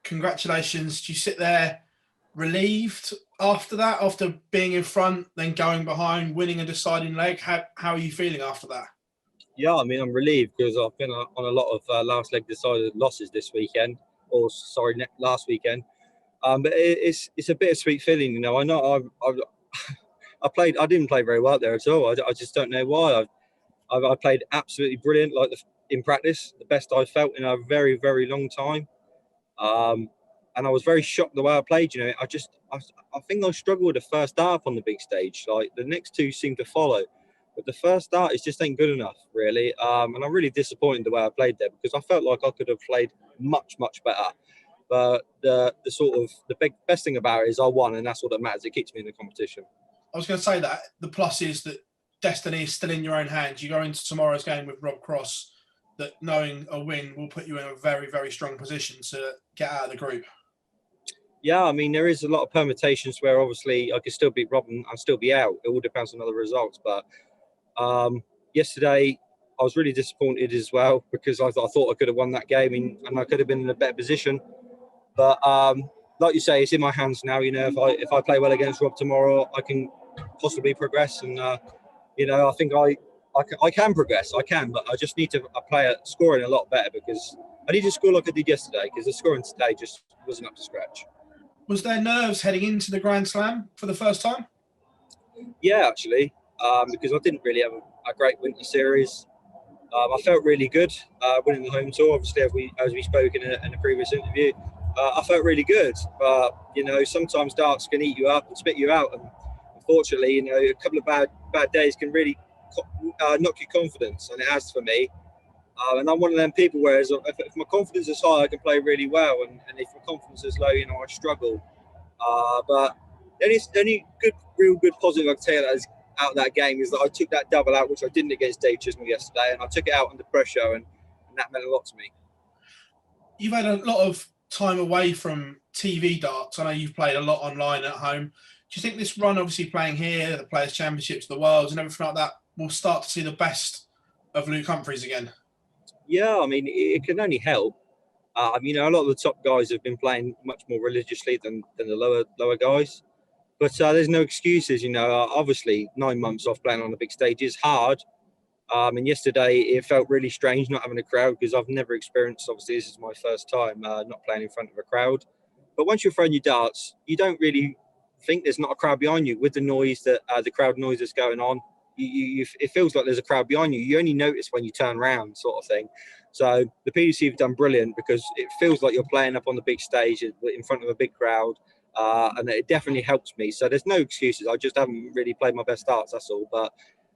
congratulations. Do you sit there relieved after that, after being in front, then going behind, winning a deciding leg? How are you feeling after that? Yeah, I mean, I'm relieved because I've been on a lot of last leg decided losses this weekend, or sorry, last weekend. But it's a bittersweet feeling, you know. I know I didn't play very well there at all. I just don't know why. I played absolutely brilliant, in practice, the best I've felt in a very, very long time. And I was very shocked the way I played. You know, I think I struggled with the first half on the big stage. Like the next two seemed to follow, but the first start is just ain't good enough, really. And I'm really disappointed the way I played there because I felt like I could have played much, much better. But the best thing about it is I won, and that's what matters. It keeps me in the competition. I was going to say that the plus is that destiny is still in your own hands. You go into tomorrow's game with Rob Cross, that knowing a win will put you in a very, very strong position to get out of the group. Yeah, I mean, there is a lot of permutations where obviously I could still beat Rob and I'll still be out. It all depends on other results. But yesterday, I was really disappointed as well because I thought I could have won that game and I could have been in a better position. But like you say, it's in my hands now. You know, if I play well against Rob tomorrow, I can possibly progress. And you know, I think I can progress. I can, but I just need to play at scoring a lot better because I need to score like I did yesterday because the scoring today just wasn't up to scratch. Was there nerves heading into the Grand Slam for the first time? Yeah, actually, because I didn't really have a great winter series. I felt really good winning the home tour. Obviously, as we spoke in a previous interview, I felt really good. But you know, sometimes darts can eat you up and spit you out, and unfortunately, you know, a couple of bad days can really knock your confidence, and it has for me. And I'm one of them people where if my confidence is high, I can play really well, and if my confidence is low, you know, I struggle. But the only real good positive I can take out of that game is that I took that double out, which I didn't against Dave Chisnell yesterday, and I took it out under pressure, and that meant a lot to me. You've had a lot of time away from TV darts. I know you've played a lot online at home. Do you think this run, obviously playing here, the Players' Championships, the Worlds, and everything like that, we'll start to see the best of Luke Humphries again? Yeah, I mean, it can only help. You know, a lot of the top guys have been playing much more religiously than the lower guys. But there's no excuses, you know. Obviously, 9 months off playing on the big stage is hard. And yesterday, it felt really strange not having a crowd because I've never experienced, obviously, this is my first time not playing in front of a crowd. But once you're throwing your darts, you don't really think there's not a crowd behind you with the noise that the crowd noise that's going on. It feels like there's a crowd behind you. You only notice when you turn around, sort of thing. So the PDC have done brilliant because it feels like you're playing up on the big stage in front of a big crowd. And it definitely helps me. So there's no excuses. I just haven't really played my best darts, that's all. But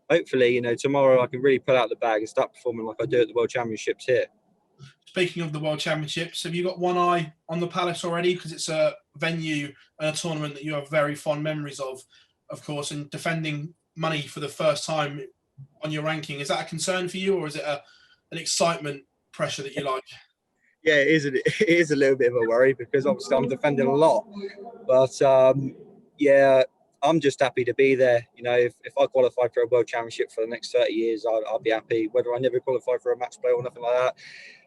hopefully, you know, tomorrow I can really pull out the bag and start performing like I do at the World Championships here. Speaking of the World Championships, have you got one eye on the Palace already? Because it's a venue and a tournament that you have very fond memories of course, and defending money for the first time on your ranking. Is that a concern for you, or is it an excitement pressure that you like? Yeah, it is a little bit of a worry because obviously I'm defending a lot. But yeah, I'm just happy to be there. You know, if I qualify for a World Championship for the next 30 years, I'll be happy, whether I never qualify for a match play or nothing like that.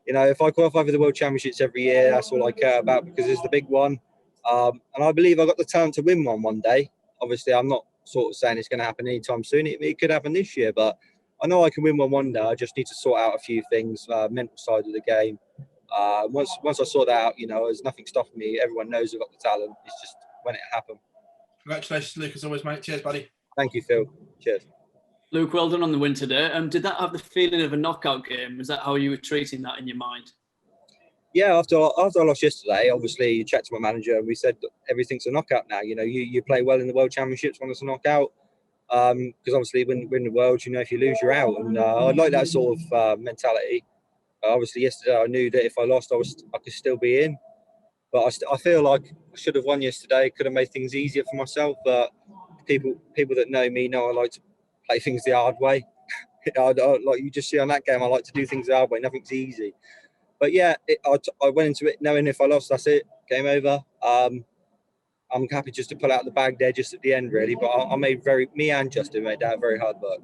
You know, if I qualify for the World Championships every year, that's all I care about because it's the big one. And I believe I've got the talent to win one day. Obviously, I'm not sort of saying it's going to happen anytime soon. It could happen this year, but I know I can win one day. I just need to sort out a few things, mental side of the game. Once I sort that out, you know, there's nothing stopping me. Everyone knows I've got the talent. It's just when it happens. Congratulations, Luke, as always, mate. Cheers, buddy. Thank you, Phil. Cheers. Luke, well done on the win today. Did that have the feeling of a knockout game? Was that how you were treating that in your mind? Yeah, after I lost yesterday, obviously you checked to my manager and we said everything's a knockout now. You know, you play well in the World Championships when it's a knockout. Because obviously when we're in the World, you know, if you lose, you're out. And I like that sort of mentality. Obviously yesterday I knew that if I lost, I could still be in. But I feel like I should have won yesterday. Could have made things easier for myself. But people that know me know I like to play things the hard way. Like you just see on that game, I like to do things the hard way. Nothing's easy. But yeah, I went into it knowing if I lost, that's it, game over. I'm happy just to pull out the bag there just at the end, really. But me and Justin made that very hard work.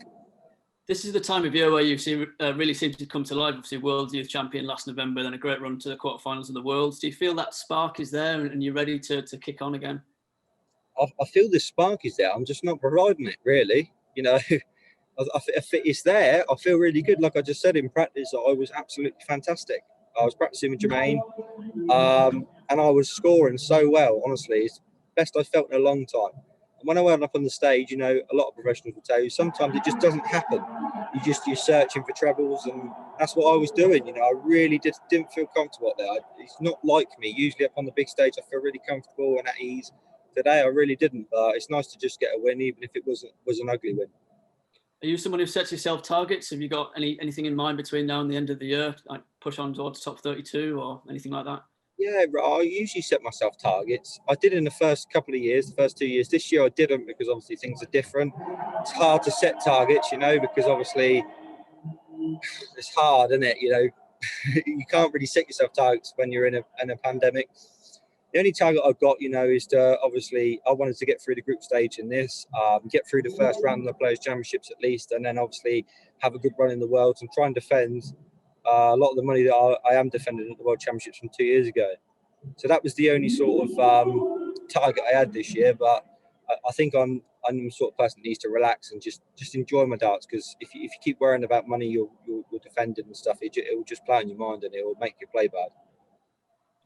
This is the time of year where you see really seem to come to life. Obviously, World Youth Champion last November, then a great run to the quarterfinals of the Worlds. Do you feel that spark is there and you're ready to kick on again? I feel the spark is there. I'm just not providing it, really. You know, if it's there, I feel really good. Like I just said, in practice, I was absolutely fantastic. I was practicing with Jermaine, and I was scoring so well. Honestly, it's the best I've felt in a long time. And when I went up on the stage, you know, a lot of professionals will tell you sometimes it just doesn't happen. You're searching for trebles, and that's what I was doing. You know, I really didn't feel comfortable up there. It's not like me. Usually up on the big stage, I feel really comfortable and at ease. Today, I really didn't, but it's nice to just get a win, even if it was an ugly win. Are you someone who sets yourself targets? Have you got anything in mind between now and the end of the year, like push on towards top 32 or anything like that? Yeah, I usually set myself targets. I did in the first couple of years, the first 2 years. This year I didn't because obviously things are different. It's hard to set targets, you know, because obviously it's hard, isn't it? You know, you can't really set yourself targets when you're in a pandemic. The only target I've got, you know, is to obviously I wanted to get through the group stage in this, get through the first round of the Players' Championships at least, and then obviously have a good run in the Worlds and try and defend a lot of the money that I am defending at the World Championships from 2 years ago. So that was the only sort of target I had this year. But I think I'm the sort of person that needs to relax and just enjoy my darts, because if you keep worrying about money, you're defending and stuff, it will just play on your mind and it will make you play bad.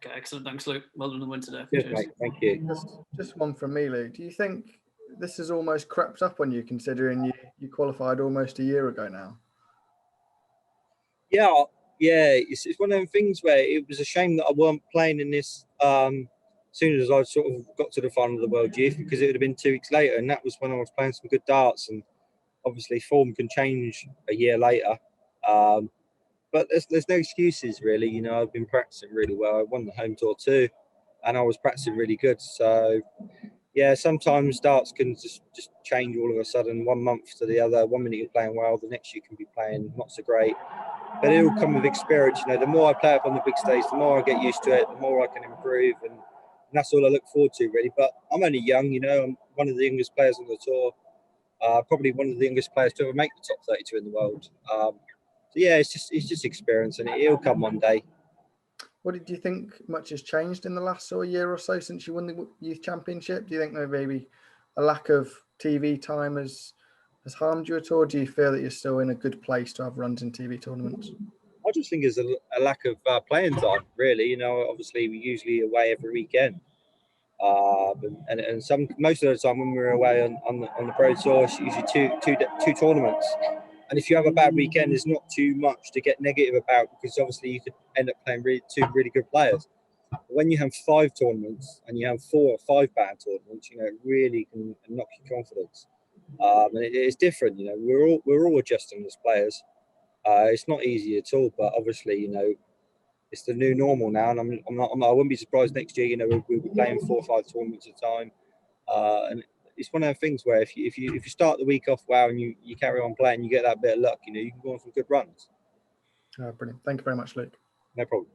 Okay, excellent. Thanks, Luke. Well done on the win today. Cheers, mate. Thank you. Just one from me, Luke. Do you think this has almost crept up on you, considering you qualified almost a year ago now? Yeah, it's one of them things where it was a shame that I weren't playing in this soon as I sort of got to the final of the World Youth, because it would have been 2 weeks later, and that was when I was playing some good darts. And obviously form can change a year later, but there's no excuses really. You know, I've been practicing really well. I won the home tour too, and I was practicing really good. So yeah, sometimes darts can just change all of a sudden, 1 month to the other. 1 minute you're playing well, the next you can be playing not so great. But it will come with experience. You know, the more I play up on the big stage, the more I get used to it, the more I can improve, and that's all I look forward to, really. But I'm only young, you know. I'm one of the youngest players on the tour, probably one of the youngest players to ever make the top 32 in the world. So yeah, it's just experience, and it'll come one day. What did you think much has changed in the last sort of year or so since you won the Youth Championship? Do you think maybe a lack of TV time has harmed you at all? Do you feel that you're still in a good place to have runs in TV tournaments? I just think there's a lack of playing time, really. You know, obviously we're usually away every weekend, and most of the time when we're away on the pro tour, it's usually two tournaments. And if you have a bad weekend, there's not too much to get negative about, because obviously you could end up playing two really good players. But when you have 5 tournaments and you have 4 or 5 bad tournaments, you know, it really can knock your confidence. And it's different. You know, we're all adjusting as players. It's not easy at all, but obviously, you know, it's the new normal now, and I wouldn't be surprised next year. You know, we'll be playing 4 or 5 tournaments at a time, and it's one of those things where if you start the week off well and you carry on playing, you get that bit of luck. You know, you can go on some good runs. Brilliant. Thank you very much, Luke. No problem.